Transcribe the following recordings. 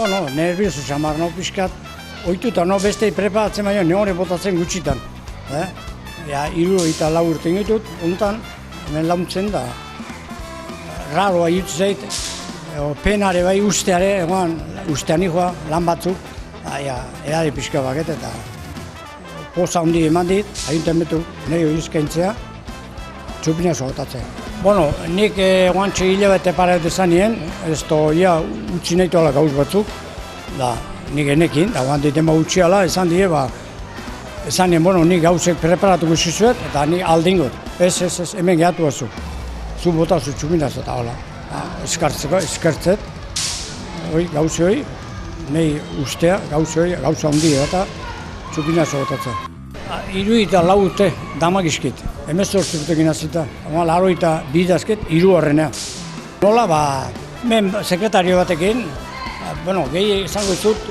Bueno, nervioso xamar, no, pixkat, oituta, no, beste preparatzen baina nehore botatzen gutxitan. Ja, 74 urte ingitut, honetan, hemen launtzen da, raroa jutz zait, penare bai usteare, ustean joa, lan batzuk, edade pixka baket eta poza handi eman dit, aginten betu, nahi izkaintzea, txupina zogotatzea. Bueno, nik guantxe hilabete paret esan nien, ja, utzi nahi toala gauz batzuk, da, nik enekin, da, guant diten utziala, esan die, esan nien, bueno, nik gauzek preparatuko zizuet, eta nik aldingot. Ez, hemen gehatu batzuk. Zu botazu txupinaz eta hola. Eskartzet, gauze hori, nahi ustea, gauza handi eta txupinaz botatzen. 74 urte damak izkit, 18 urtekin azita, 82 dazket, 3. Nola, hemen sekretario batekin, gehi izango izut,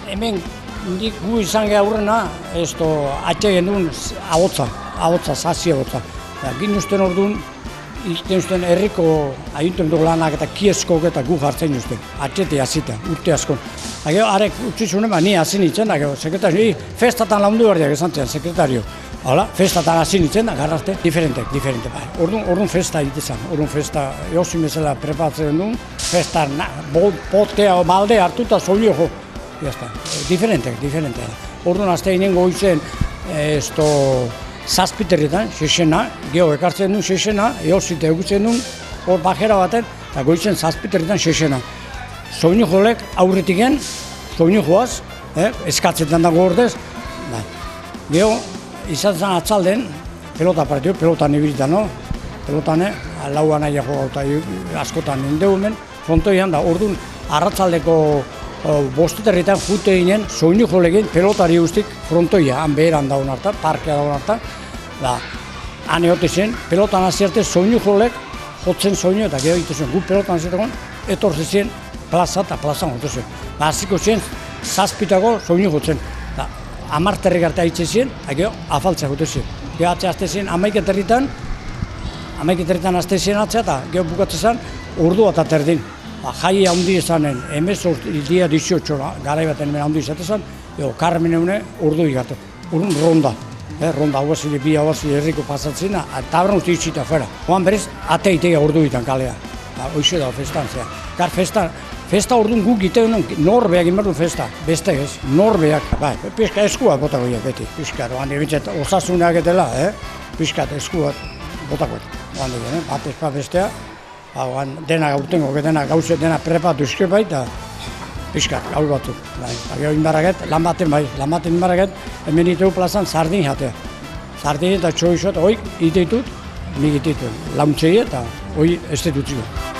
hemen gu izan geha aurrena, atxegen duen ahotza, zazi ahotza. Gin usten orduan, iten usten herriko agintzen dugu lanak eta kieskok eta gu jartzen usten, atxete azita, urte askon. Arek utzi zuen, ni hasi nintzen, sekretario, festatan laundu berdiak esan zen, sekretario. Hala, festatan hasi nintzen, garrazte, diferente. Orduan festa egitezan, orduan festa, eosin bezala preparatzen duen, festa, potkea, balde hartuta zoio jo. Diferente. Orduan azte ginen goizen, zazpiterritan, xexena, geho ekartzen duen xexena, eosite egutzen duen, hor bajera baten, eta goizen zazpiterritan xexena. Soinu jolek aurretiken, soinu joaz, eskatzetan dago ordez. Geho, izatzen atzalden, pelota partio, pelotan ibilita, no? Pelotan, lauan aia jo gauta askotan indeumen, frontoian da, orduan, arratzaldeko bosteterritan jute ginen, soinu jolekin pelotari guztik frontoia, han beheran daun hartan, parkea daun hartan, han egote zen, pelotan azierte soinu jolek, jotzen soinu eta gero egite zen, gu pelotan aziertekon, etorze zen, plaza eta plazan jote zen. Aziko zen, zazpitako soinu jotzen. 10 terrik arte haitze zen, gero afaltzea jote zen. Gero atzea azte zen, 11 territan azte zen atzea eta gero bukatzen zen, ordua eta terdin. Jai handi ezanen, dia 18 garai baten hemen handi izatezan, Carmen eune ordu igatu. Orduan ronda, hau bazile, bi hau bazile herriko pasatzen, tabran uste itxita fuera. Oan berez, ateitea ordu ditan kalea. Hoxe da festan zea. Festa orduan guk giteun, norbeak inberdun festa, beste ez, norbeak. Pixka eskuak botako ia beti, pixka, osasunak etela, pixka eskuak botako. Bat ezpa bestea, dena gaurtengo, dena gauze, dena prepatu izkepa eta pixkat, gaur batzuk. Gero inbarraket, lan baten inbarraket, hemen itegu plazan sardin jatea. Sardin eta txoizot, hoi iteitut, nik iteitut, launtxei eta hoi ez dut utziko.